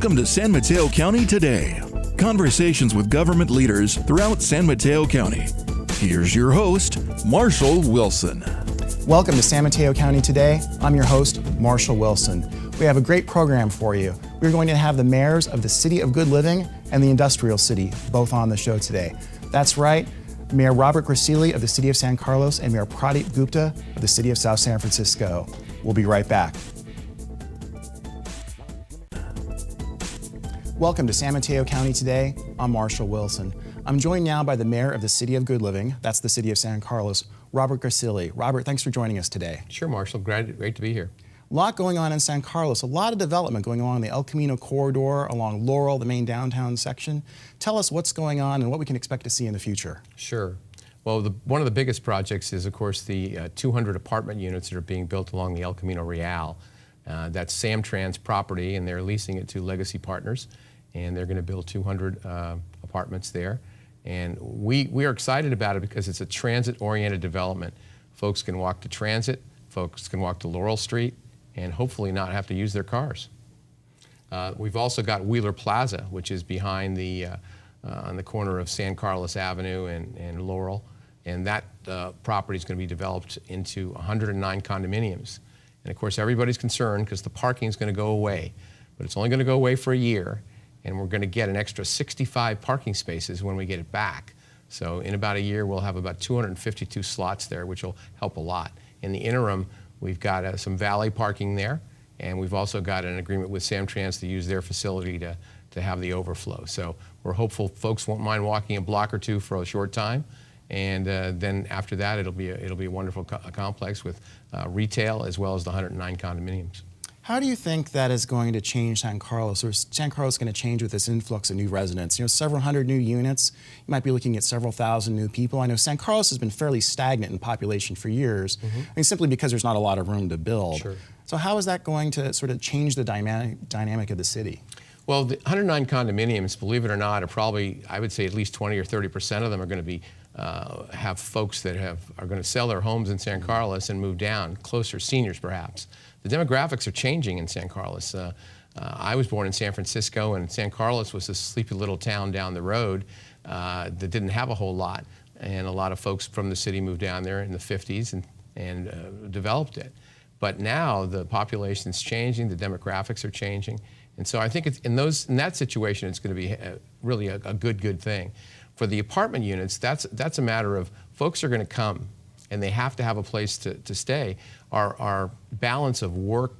Welcome to San Mateo County Today. Conversations with government leaders throughout San Mateo County. Here's your host, Marshall Wilson. Welcome to San Mateo County Today. I'm your host, Marshall Wilson. We have a great program for you. We're going to have the mayors of the City of Good Living and the Industrial City both on the show today. That's right, Mayor Robert Grassilli of the City of San Carlos and Mayor Pradeep Gupta of the City of South San Francisco. We'll be right back. Welcome to San Mateo County Today. I'm Marshall Wilson. I'm joined now by the Mayor of the City of Good Living, that's the City of San Carlos, Robert Grassilli. Robert, thanks for joining us today. Sure, Marshall. Great to be here. A lot going on in San Carlos, a lot of development going on in the El Camino corridor, along Laurel, the main downtown section. Tell us what's going on and what we can expect to see in the future. Sure. Well, one of the biggest projects is, of course, the 200 apartment units that are being built along the El Camino Real. That's Samtrans property, and they're leasing it to Legacy Partners, and they're going to build 200 apartments there. And we are excited about it because it's a transit-oriented development. Folks can walk to Transit, folks can walk to Laurel Street, and hopefully not have to use their cars. We've also got Wheeler Plaza, which is behind on the corner of San Carlos Avenue and Laurel, and that property is going to be developed into 109 condominiums. And of course, everybody's concerned because the parking is going to go away, but it's only going to go away for a year, and we're going to get an extra 65 parking spaces when we get it back. So in about a year, we'll have about 252 slots there, which will help a lot. In the interim, we've got some valet parking there, and we've also got an agreement with Samtrans to use their facility to have the overflow. So we're hopeful folks won't mind walking a block or two for a short time, and then after that, it'll be a wonderful complex with retail as well as the 109 condominiums. How do you think that is going to change San Carlos, or is San Carlos going to change with this influx of new residents? You know, several hundred new units, you might be looking at several thousand new people. I know San Carlos has been fairly stagnant in population for years, I mean, simply because there's not a lot of room to build. Sure. So how is that going to sort of change the dynamic of the city? Well, the 109 condominiums, believe it or not, are probably, I would say at least 20 or 30% of them are going to be have folks that are going to sell their homes in San Carlos and move down, closer, seniors perhaps. The demographics are changing in San Carlos. I was born in San Francisco, and San Carlos was a sleepy little town down the road that didn't have a whole lot, and a lot of folks from the city moved down there in the 50s and developed it. But now the population's changing, the demographics are changing, and so I think in that situation it's going to be really a good thing. For the apartment units, that's a matter of folks are going to come, and they have to have a place to stay. Our balance of work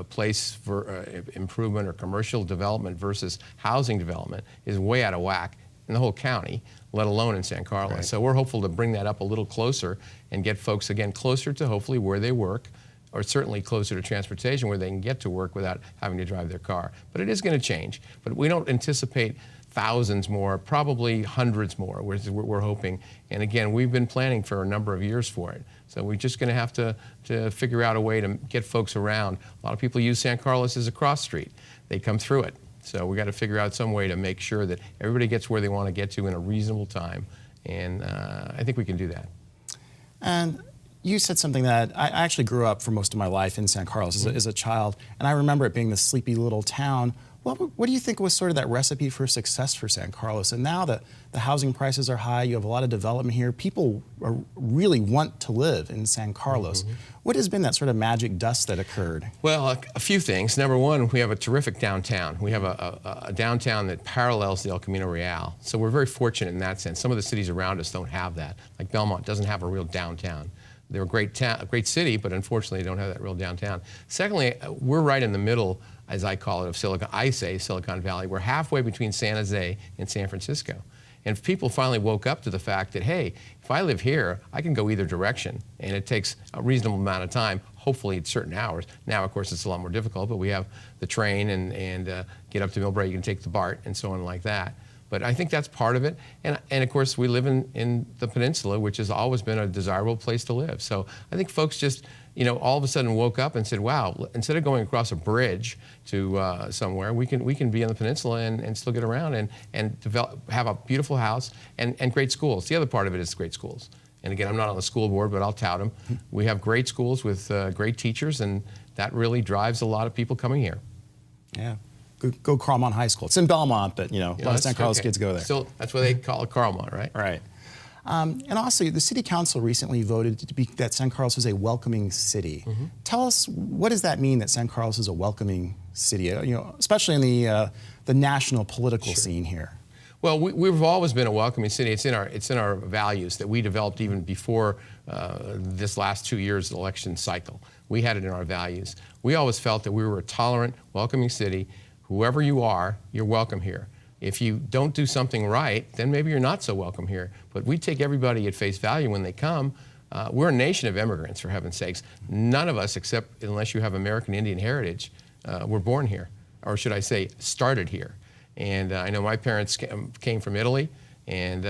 place for improvement or commercial development versus housing development is way out of whack in the whole county, let alone in San Carlos. Right. So we're hopeful to bring that up a little closer and get folks, again, closer to hopefully where they work, or certainly closer to transportation where they can get to work without having to drive their car. But it is going to change. But we don't anticipate thousands more, probably hundreds more, we're hoping. And again, we've been planning for a number of years for it. So we're just going to have to figure out a way to get folks around. A lot of people use San Carlos as a cross street. They come through it. So we got to figure out some way to make sure that everybody gets where they want to get to in a reasonable time. And I think we can do that. And you said something that I actually grew up for most of my life in San Carlos as a child, and I remember it being this sleepy little town. What do you think was sort of that recipe for success for San Carlos? And now that the housing prices are high, you have a lot of development here, people really want to live in San Carlos. What has been that sort of magic dust that occurred? Well, a few things. Number one, we have a terrific downtown. We have a downtown that parallels the El Camino Real. So we're very fortunate in that sense. Some of the cities around us don't have that. Like Belmont doesn't have a real downtown. They're a great city, but unfortunately they don't have that real downtown. Secondly, we're right in the middle, as I call it, of Silicon Valley. We're halfway between San Jose and San Francisco. And people finally woke up to the fact that, hey, if I live here, I can go either direction, and it takes a reasonable amount of time, hopefully at certain hours. Now, of course, it's a lot more difficult, but we have the train and get up to Millbrae, you can take the BART and so on like that. But I think that's part of it. And of course, we live in the peninsula, which has always been a desirable place to live. So I think folks just, all of a sudden woke up and said, wow, instead of going across a bridge to somewhere, we can be on the peninsula and still get around and have a beautiful house and great schools. The other part of it is great schools. And again, I'm not on the school board, but I'll tout them. We have great schools with great teachers, and that really drives a lot of people coming here. Yeah. go Carlmont High School. It's in Belmont, but a lot of San Carlos kids go there. Still, that's why they call it Carlmont, right? Right. And also, the City Council recently voted that San Carlos is a welcoming city. Tell us, what does that mean that San Carlos is a welcoming city? Especially in the national political scene here. Well, we've always been a welcoming city. It's in our values that we developed even before this last 2 years election cycle. We had it in our values. We always felt that we were a tolerant, welcoming city. Whoever you are, you're welcome here. If you don't do something right, then maybe you're not so welcome here. But we take everybody at face value when they come. We're a nation of immigrants, for heaven's sakes. None of us, except unless you have American Indian heritage, were born here, or should I say, started here. And I know my parents came from Italy, and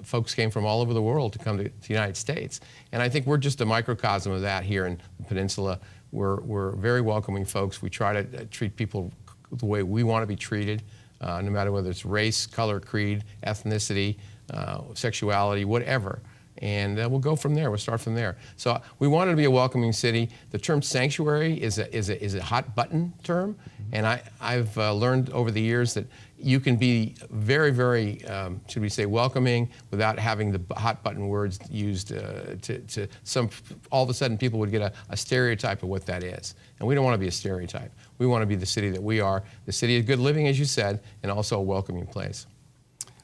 folks came from all over the world to come to the United States. And I think we're just a microcosm of that here in the peninsula. We're very welcoming folks. We try to treat people the way we want to be treated, no matter whether it's race, color, creed, ethnicity, sexuality, whatever. And we'll go from there. We'll start from there. So we wanted to be a welcoming city. The term sanctuary is a hot button term, and I've learned over the years that you can be very, very, should we say, welcoming without having the hot button words used to some. All of a sudden, people would get a stereotype of what that is, and we don't want to be a stereotype. We want to be the city that we are, the city of good living, as you said, and also a welcoming place.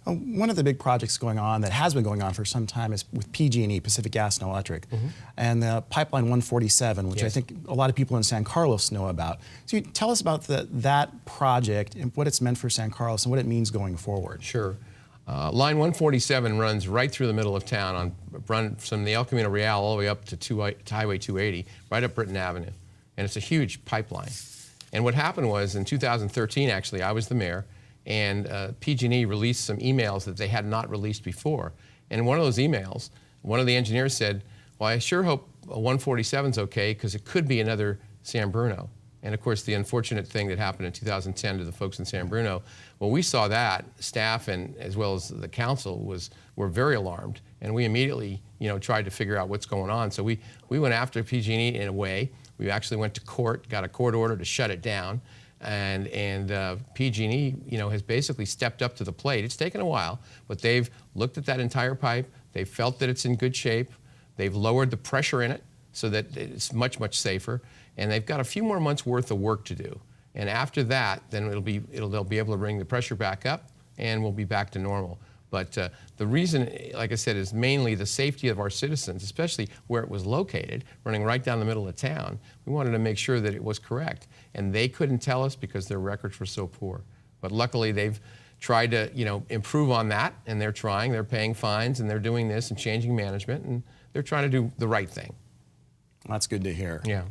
One of the big projects going on that has been going on for some time is with PG&E, Pacific Gas and Electric, and the Pipeline 147, which I think a lot of people in San Carlos know about. So you tell us about that project and what it's meant for San Carlos and what it means going forward. Sure. Line 147 runs right through the middle of town, run from the El Camino Real all the way up to Highway 280, right up Britton Avenue. And it's a huge pipeline. And what happened was in 2013, actually, I was the mayor, and PG&E released some emails that they had not released before. And in one of those emails, one of the engineers said, well, I sure hope 147's okay, because it could be another San Bruno. And of course, the unfortunate thing that happened in 2010 to the folks in San Bruno, when we saw that, staff and as well as the council were very alarmed, and we immediately tried to figure out what's going on. So we went after PG&E in a way. We actually went to court, got a court order to shut it down. And PG&E, has basically stepped up to the plate. It's taken a while, but they've looked at that entire pipe. They've felt that it's in good shape. They've lowered the pressure in it so that it's much, much safer. And they've got a few more months worth of work to do. And after that, then they'll be able to bring the pressure back up, and we'll be back to normal. But the reason, like I said, is mainly the safety of our citizens, especially where it was located, running right down the middle of town. We wanted to make sure that it was correct. And they couldn't tell us because their records were so poor. But luckily, they've tried to, improve on that, and they're trying. They're paying fines, and they're doing this and changing management, and they're trying to do the right thing. That's good to hear. Yeah.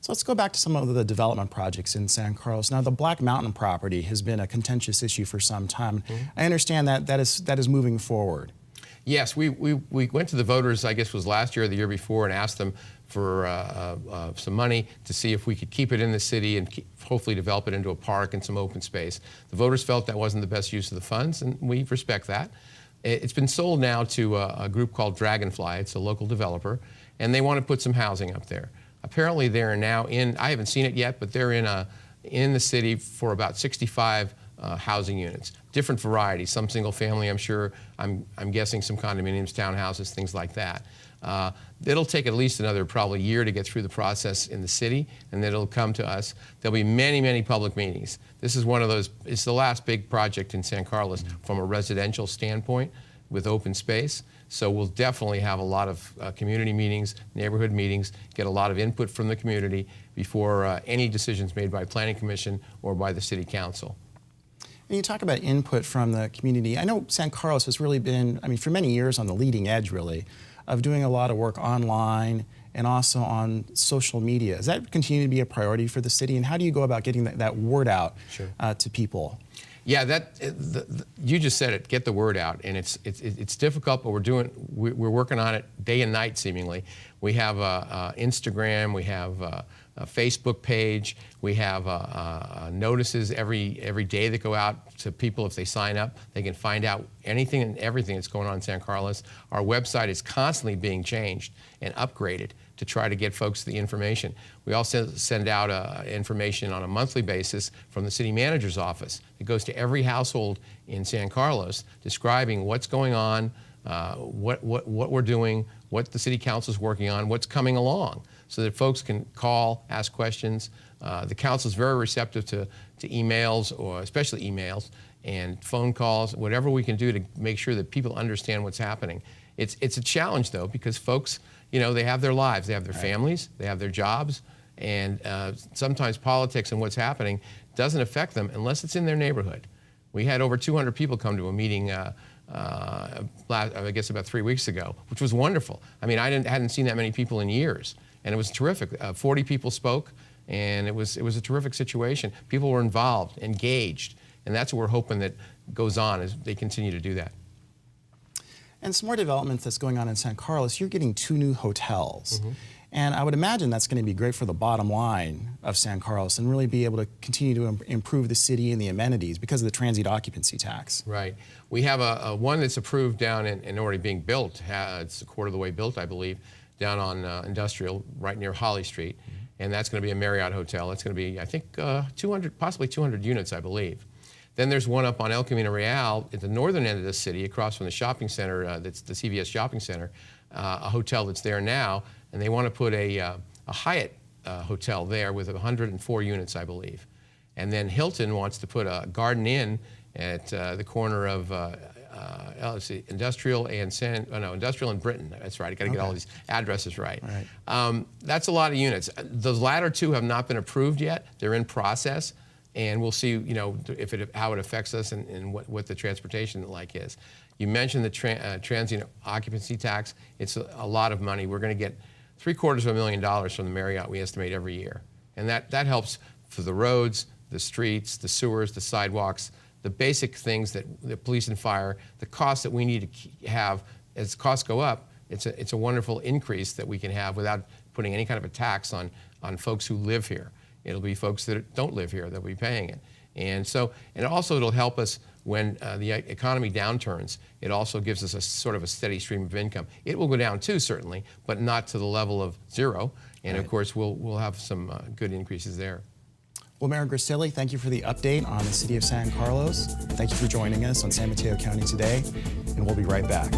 So let's go back to some of the development projects in San Carlos. Now, the Black Mountain property has been a contentious issue for some time. I understand that is moving forward. Yes, we went to the voters, I guess it was last year or the year before, and asked them for some money to see if we could keep it in the city and hopefully develop it into a park and some open space. The voters felt that wasn't the best use of the funds, and we respect that. It's been sold now to a group called Dragonfly. It's a local developer, and they want to put some housing up there. Apparently they're now I haven't seen it yet, but they're in the city for about 65 housing units, different varieties, some single family, I'm sure, I'm guessing some condominiums, townhouses, things like that. It'll take at least another probably year to get through the process in the city, and then it'll come to us. There'll be many, many public meetings. This is one of those, it's the last big project in San Carlos from a residential standpoint with open space. So we'll definitely have a lot of community meetings, neighborhood meetings, get a lot of input from the community before any decisions made by Planning Commission or by the City Council. And you talk about input from the community. I know San Carlos has really been, for many years on the leading edge, really, of doing a lot of work online and also on social media. Does that continue to be a priority for the city? And how do you go about getting that word out to people? Yeah, you just said it. Get the word out, and it's difficult, but we're working on it day and night seemingly. We have Instagram, we have a Facebook page, we have notices every day that go out to people. If they sign up, they can find out anything and everything that's going on in San Carlos. Our website is constantly being changed and upgraded to try to get folks the information. We also send out information on a monthly basis from the city manager's office. It goes to every household in San Carlos, describing what's going on, what we're doing, what the city council is working on, what's coming along, so that folks can call, ask questions. The council is very receptive to emails, or especially emails and phone calls, whatever we can do to make sure that people understand what's happening. It's a challenge, though, because folks, they have their lives, they have their families, they have their jobs, and sometimes politics and what's happening doesn't affect them unless it's in their neighborhood. We had over 200 people come to a meeting, I guess about 3 weeks ago, which was wonderful. I mean, I hadn't seen that many people in years, and it was terrific. 40 people spoke, and it was a terrific situation. People were involved, engaged, and that's what we're hoping that goes on as they continue to do that. And some more development that's going on in San Carlos. You're getting 2 new hotels. Mm-hmm. And I would imagine that's going to be great for the bottom line of San Carlos and really be able to continue to improve the city and the amenities because of the transient occupancy tax. Right. We have a one that's approved down and already being built. It's a quarter of the way built, I believe, down on Industrial, right near Holly Street. Mm-hmm. And that's going to be a Marriott hotel. It's going to be, I think, 200, possibly 200 units, I believe. Then there's one up on El Camino Real at the northern end of the city, across from the shopping center, that's the CVS shopping center, a hotel that's there now, and they want to put a Hyatt hotel there with 104 units, I believe. And then Hilton wants to put a Garden Inn at the corner of let's see, Industrial and Industrial and Britain. That's right. I got to get all these addresses right. That's a lot of units. The latter 2 have not been approved yet. They're in process. And we'll see, how it affects us and what the transportation like is. You mentioned the transient occupancy tax. It's a lot of money. We're going to get $750,000 from the Marriott, we estimate, every year. And that helps for the roads, the streets, the sewers, the sidewalks, the basic things that the police and fire, the costs that we need to have. As costs go up, it's a wonderful increase that we can have without putting any kind of a tax on folks who live here. It'll be folks that don't live here that will be paying it. And also it'll help us when the economy downturns. It also gives us a sort of a steady stream of income. It will go down too, certainly, but not to the level of 0. And of course, we'll have some good increases there. Well, Mayor Grassilli, thank you for the update on the city of San Carlos. Thank you for joining us on San Mateo County Today, and we'll be right back.